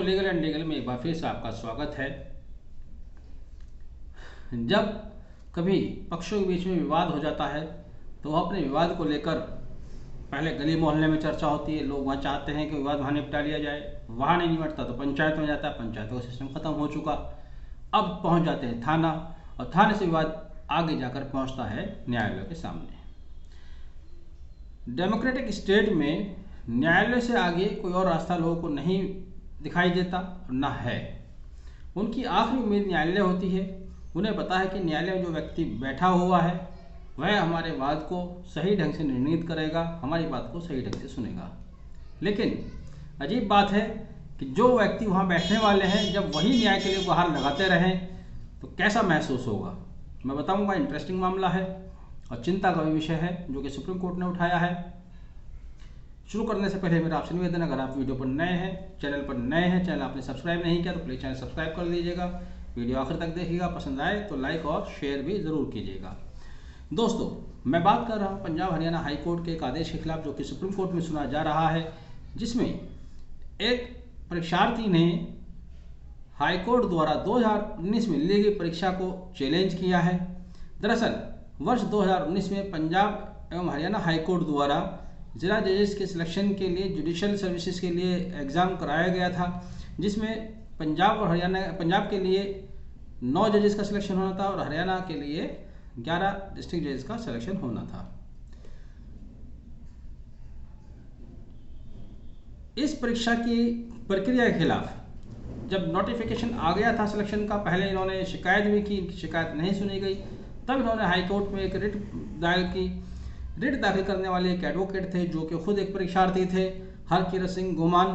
दोस्तों, legal and legal में एक बार फिर से आपका स्वागत है। जब कभी पक्षों के बीच में विवाद हो जाता है तो वह अपने विवाद को लेकर पहले गली मोहल्ले में चर्चा होती है। लोग वहाँ चाहते हैं कि विवाद वहाँ निपटा लिया जाए, वहाँ नहीं निपटता तो पंचायत में जाता है, पंचायतों का सिस्टम खत्म हो चुका। अब पहुँच जाते हैं थाना, और थाने से विवाद आगे जाकर पहुँचता है न्यायालय के सामने। डेमोक्रेटिक स्टेट में न्यायालय से आगे कोई और रास्ता लोगों को नहीं दिखाई देता और ना है। उनकी आखिरी उम्मीद न्यायालय होती है। उन्हें पता है कि न्यायालय में जो व्यक्ति बैठा हुआ है वह हमारे वाद को सही ढंग से निर्णित करेगा, हमारी बात को सही ढंग से सुनेगा। लेकिन अजीब बात है कि जो व्यक्ति वहाँ बैठने वाले हैं, जब वही न्याय के लिए गुहार लगाते रहें तो कैसा महसूस होगा, मैं बताऊंगा। इंटरेस्टिंग मामला है और चिंता का भी विषय है जो कि सुप्रीम कोर्ट ने उठाया है। शुरू करने से पहले मेरा आपसे निवेदन, अगर आप वीडियो पर नए हैं, चैनल आपने सब्सक्राइब नहीं किया तो प्लीज़ चैनल सब्सक्राइब कर लीजिएगा। वीडियो आखिर तक देखिएगा, पसंद आए तो लाइक और शेयर भी ज़रूर कीजिएगा। दोस्तों, मैं बात कर रहा हूँ पंजाब हरियाणा हाई कोर्ट के एक आदेश के खिलाफ जो कि सुप्रीम कोर्ट में सुना जा रहा है, जिसमें एक परीक्षार्थी ने हाई कोर्ट द्वारा 2019 में ली गई परीक्षा को चैलेंज किया है। दरअसल वर्ष 2019 में पंजाब एवं हरियाणा हाई कोर्ट द्वारा जिला जजेस के सिलेक्शन के लिए जुडिशल सर्विसेज के लिए एग्ज़ाम कराया गया था, जिसमें पंजाब के लिए 9 जजेस का सिलेक्शन होना था और हरियाणा के लिए 11 डिस्ट्रिक्ट जजेस का सिलेक्शन होना था। इस परीक्षा की प्रक्रिया के खिलाफ जब नोटिफिकेशन आ गया था सिलेक्शन का, पहले इन्होंने शिकायत भी की, शिकायत नहीं सुनी गई। तब इन्होंने हाई कोर्ट में एक रिट दायर की। रिट दाखिल करने वाले एक एडवोकेट थे जो कि खुद एक परीक्षार्थी थे, हरकिरत सिंह गुमान।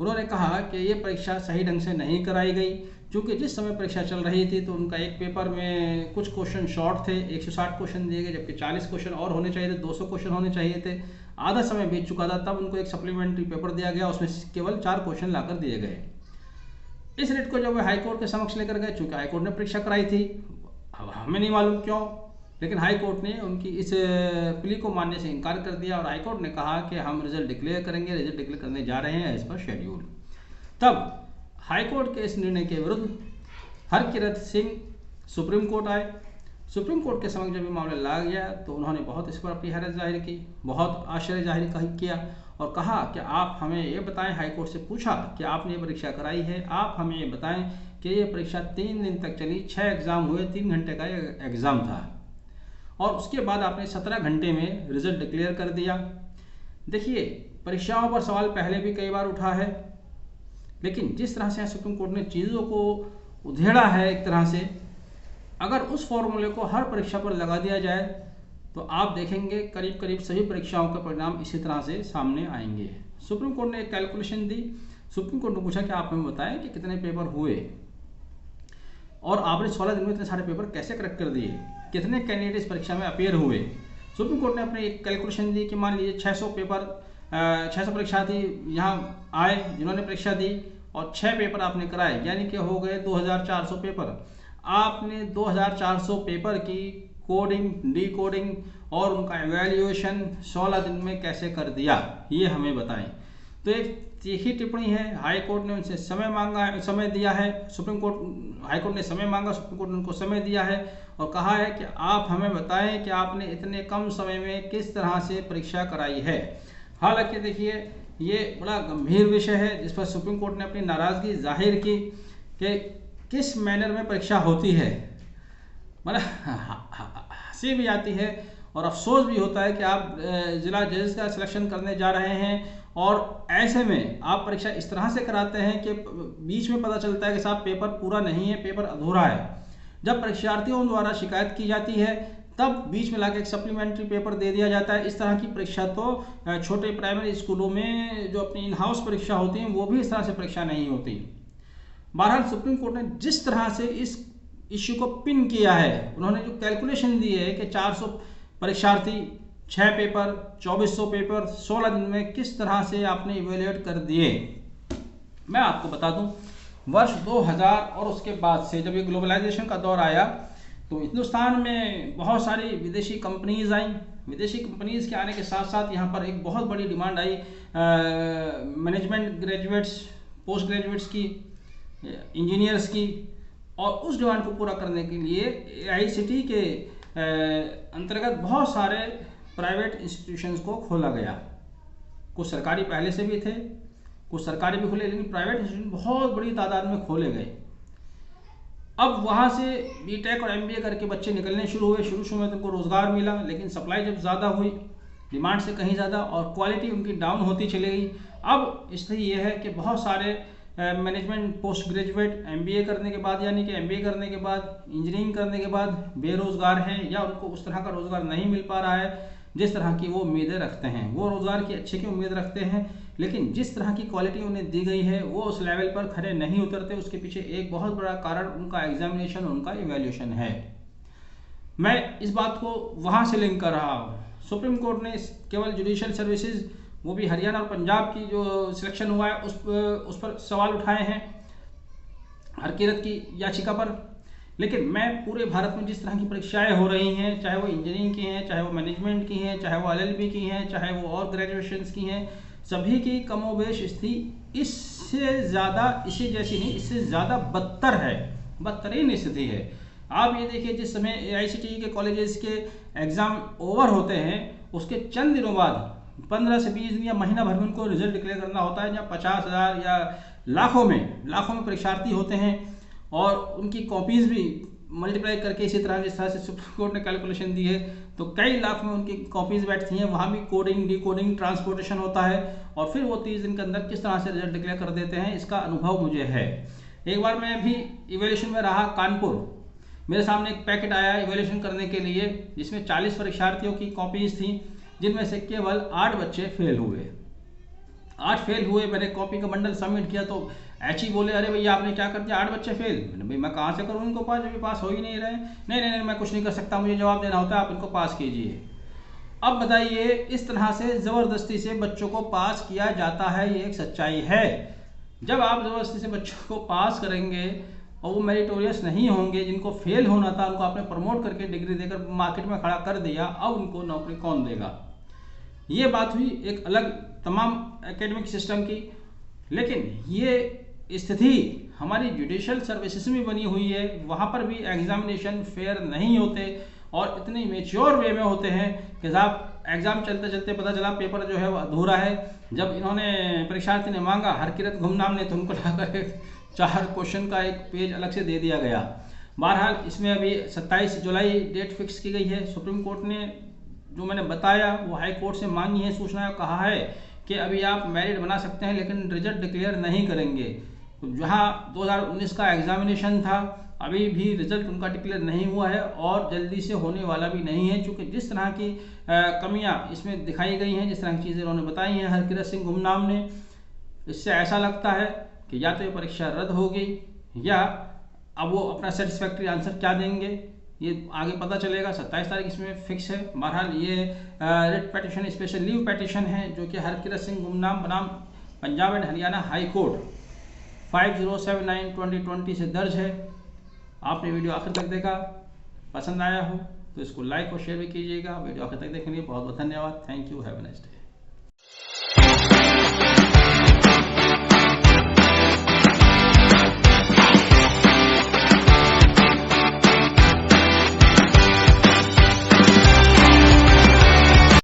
उन्होंने कहा कि ये परीक्षा सही ढंग से नहीं कराई गई, क्योंकि जिस समय परीक्षा चल रही थी तो उनका एक पेपर में कुछ क्वेश्चन शॉर्ट थे, 160 क्वेश्चन दिए गए, जबकि 40 क्वेश्चन और होने चाहिए थे, 200 क्वेश्चन होने चाहिए थे। आधा समय बीत चुका था, तब उनको एक सप्लीमेंट्री पेपर दिया गया, उसमें केवल 4 क्वेश्चन लाकर दिए गए। इस रिट को जब वे हाईकोर्ट के समक्ष लेकर गए, चूँकि हाईकोर्ट ने परीक्षा कराई थी, अब हमें नहीं मालूम क्यों, लेकिन हाई कोर्ट ने उनकी इस प्ली को मानने से इनकार कर दिया और हाई कोर्ट ने कहा कि हम रिजल्ट डिक्लेयर करेंगे, रिजल्ट डिक्लेयर करने जा रहे हैं इस पर शेड्यूल। तब हाई कोर्ट के इस निर्णय के विरुद्ध हरकिरत सिंह सुप्रीम कोर्ट आए। सुप्रीम कोर्ट के समक्ष जब ये मामला ला गया तो उन्होंने बहुत इस पर अपनी हैरत जाहिर की, बहुत आश्चर्य जाहिर किया और कहा कि आप हमें ये बताएं, हाई कोर्ट से पूछा कि आपने ये परीक्षा कराई है, आप हमें ये बताएं कि ये परीक्षा 3 दिन तक चली, 6 एग्ज़ाम हुए, 3 घंटे का एग्ज़ाम था और उसके बाद आपने 17 घंटे में रिजल्ट डिक्लेयर कर दिया। देखिए, परीक्षाओं पर सवाल पहले भी कई बार उठा है, लेकिन जिस तरह से सुप्रीम कोर्ट ने चीज़ों को उधेड़ा है एक तरह से, अगर उस फॉर्मूले को हर परीक्षा पर लगा दिया जाए तो आप देखेंगे करीब करीब सभी परीक्षाओं के परिणाम इसी तरह से सामने आएंगे। सुप्रीम कोर्ट ने एक कैलकुलेशन दी। सुप्रीम कोर्ट ने पूछा कि आप हमें बताएं कि कितने पेपर हुए और आपने 16 दिन में इतने सारे पेपर कैसे करेक्ट कर दिए, कितने कैंडिडेट इस परीक्षा में अपीयर हुए। सुप्रीम कोर्ट ने अपनी एक कैलकुलेशन दी कि मान लीजिए 600 परीक्षार्थी यहाँ आए जिन्होंने परीक्षा दी और 6 पेपर आपने कराए, यानी कि हो गए 2400 पेपर। आपने 2400 पेपर की कोडिंग, डिकोडिंग और उनका एवेल्यूएशन 16 दिन में कैसे कर दिया, ये हमें बताएं। तो एक तीखी टिप्पणी है। हाई कोर्ट ने उनसे समय दिया है। हाई कोर्ट ने समय मांगा, सुप्रीम कोर्ट ने उनको समय दिया है और कहा है कि आप हमें बताएं कि आपने इतने कम समय में किस तरह से परीक्षा कराई है। हालांकि देखिए, ये बड़ा गंभीर विषय है जिस पर सुप्रीम कोर्ट ने अपनी नाराज़गी जाहिर की कि किस मैनर में परीक्षा होती है। मतलब हंसी भी आती है और अफसोस भी होता है कि आप जिला जजेस का सिलेक्शन करने जा रहे हैं और ऐसे में आप परीक्षा इस तरह से कराते हैं कि बीच में पता चलता है कि साहब पेपर पूरा नहीं है, पेपर अधूरा है। जब परीक्षार्थियों द्वारा शिकायत की जाती है तब बीच में लाके एक सप्लीमेंट्री पेपर दे दिया जाता है। इस तरह की परीक्षा तो छोटे प्राइमरी स्कूलों में जो अपनी इन हाउस परीक्षा होती हैं वो भी इस तरह से परीक्षा नहीं होती। बहरहाल सुप्रीम कोर्ट ने जिस तरह से इस इश्यू को पिन किया है, उन्होंने जो कैलकुलेशन दी है कि 400 परीक्षार्थी, 6 पेपर, 2400 पेपर 16 दिन में किस तरह से आपने इवेल्युएट कर दिए। मैं आपको बता दूं, वर्ष 2000 और उसके बाद से जब ये ग्लोबलाइजेशन का दौर आया तो हिंदुस्तान में बहुत सारी विदेशी कंपनीज आई। विदेशी कंपनीज के आने के साथ साथ यहाँ पर एक बहुत बड़ी डिमांड आई मैनेजमेंट ग्रेजुएट्स पोस्ट ग्रेजुएट्स की, इंजीनियर्स की, और उस डिमांड को पूरा करने के लिए AICTE के अंतर्गत बहुत सारे प्राइवेट इंस्टीट्यूशंस को खोला गया। कुछ सरकारी पहले से भी थे, कुछ सरकारी भी खुले, लेकिन प्राइवेट इंस्टीट्यूशन बहुत बड़ी तादाद में खोले गए। अब वहाँ से BTech और MBA करके बच्चे निकलने शुरू हुए। शुरू में तो उनको रोज़गार मिला, लेकिन सप्लाई जब ज़्यादा हुई, डिमांड से कहीं ज़्यादा, और क्वालिटी उनकी डाउन होती चली गई। अब स्थिति ये है कि बहुत सारे मैनेजमेंट पोस्ट ग्रेजुएट MBA करने के बाद, यानी कि MBA करने के बाद, इंजीनियरिंग करने के बाद बेरोज़गार हैं, या उनको उस तरह का रोज़गार नहीं मिल पा रहा है जिस तरह की वो उम्मीदें रखते हैं। वो रोज़गार की अच्छे की उम्मीद रखते हैं, लेकिन जिस तरह की क्वालिटी उन्हें दी गई है वो उस लेवल पर खड़े नहीं उतरते। उसके पीछे एक बहुत बड़ा कारण उनका एग्जामिनेशन, उनका इवैल्यूएशन है। मैं इस बात को वहाँ से लिंक कर रहा हूँ। सुप्रीम कोर्ट ने केवल जुडिशियल सर्विसेज, वो भी हरियाणा और पंजाब की जो सिलेक्शन हुआ है उस पर सवाल उठाए हैं हरकिरत की याचिका पर। लेकिन मैं पूरे भारत में जिस तरह की परीक्षाएं हो रही हैं, चाहे वो इंजीनियरिंग की हैं, चाहे वो मैनेजमेंट की हैं, चाहे वो LLB की हैं, चाहे वो और ग्रेजुएशंस की हैं, सभी की कमोबेश स्थिति इससे ज़्यादा, इसी जैसी नहीं, इससे ज़्यादा बदतर है, बदतरीन स्थिति है। आप ये देखिए, जिस समय AICTE के कॉलेजेस के एग्ज़ाम ओवर होते हैं उसके चंद दिनों बाद 15 से 20 दिन या महीना भर में उनको रिजल्ट डिक्लेयर करना होता है, जहाँ 50,000 या लाखों में परीक्षार्थी होते हैं, और उनकी कॉपीज़ भी मल्टीप्लाई करके इसी तरह, जिस तरह से सुप्रीम कोर्ट ने कैलकुलेशन दी है, तो कई लाख में उनकी कॉपीज़ बैठती हैं। वहाँ भी कोडिंग, डिकोडिंग, ट्रांसपोर्टेशन होता है, और फिर वो 30 दिन के अंदर किस तरह से रिजल्ट डिक्लेयर कर देते हैं, इसका अनुभव मुझे है। एक बार मैं भी इवैल्यूएशन में रहा कानपुर, मेरे सामने एक पैकेट आया इवैल्यूएशन करने के लिए, जिसमें 40 परीक्षार्थियों की कॉपीज़ थी, जिनमें से केवल 8 बच्चे फेल हुए। 8 फेल हुए। मैंने कॉपी का बंडल सबमिट किया तो HE बोले, अरे भैया आपने क्या कर दिया, 8 बच्चे फेल। मैंने भाई मैं कहाँ से करूँ इनको पास, अभी पास हो ही नहीं रहे। नहीं, मैं कुछ नहीं कर सकता, मुझे जवाब देना होता है, आप इनको पास कीजिए। अब बताइए, इस तरह से ज़बरदस्ती से बच्चों को पास किया जाता है, ये एक सच्चाई है। जब आप ज़बरदस्ती से बच्चों को पास करेंगे और वो मेरिटोरियस नहीं होंगे, जिनको फेल होना था उनको आपने प्रमोट करके डिग्री देकर मार्केट में खड़ा कर दिया, अब उनको नौकरी कौन देगा। ये बात हुई एक अलग तमाम एकेडमिक सिस्टम की। लेकिन ये स्थिति हमारी जुडिशियल सर्विसेज में बनी हुई है। वहाँ पर भी एग्जामिनेशन फेयर नहीं होते, और इतने मेच्योर वे में होते हैं कि साहब एग्ज़ाम चलते चलते पता चला पेपर जो है वो अधूरा है। जब इन्होंने परीक्षार्थी ने मांगा, हरकिरत गुमनाम ने, तो उनको लाकर 4 क्वेश्चन का एक पेज अलग से दे दिया गया। बहरहाल इसमें अभी 27 जुलाई डेट फिक्स की गई है। सुप्रीम कोर्ट ने जो मैंने बताया वो हाई कोर्ट से मांगी है सूचना, कहा है कि अभी आप मेरिट बना सकते हैं लेकिन रिजल्ट डिक्लेयर नहीं करेंगे। तो जहाँ 2019 का एग्जामिनेशन था, अभी भी रिजल्ट उनका डिक्लेयर नहीं हुआ है, और जल्दी से होने वाला भी नहीं है, क्योंकि जिस तरह की कमियां इसमें दिखाई गई हैं, जिस तरह की चीज़ें उन्होंने बताई हैं हरकिरत सिंह गुमनाम ने, इससे ऐसा लगता है कि या तो ये परीक्षा रद्द होगी, या अब वो अपना सेटिस्फैक्ट्री आंसर क्या देंगे ये आगे पता चलेगा। 27 तारीख इसमें फिक्स है। बहरहाल ये writ petition, special leave petition है, जो कि हरकिरत सिंह गुमनाम बनाम Punjab and Haryana high court 5079/2020 से दर्ज है। आपने वीडियो आखिर तक देखा, पसंद आया हो तो इसको लाइक और शेयर भी कीजिएगा। वीडियो आखिर तक देखने के लिए बहुत बहुत धन्यवाद। Thank you, have a nice day.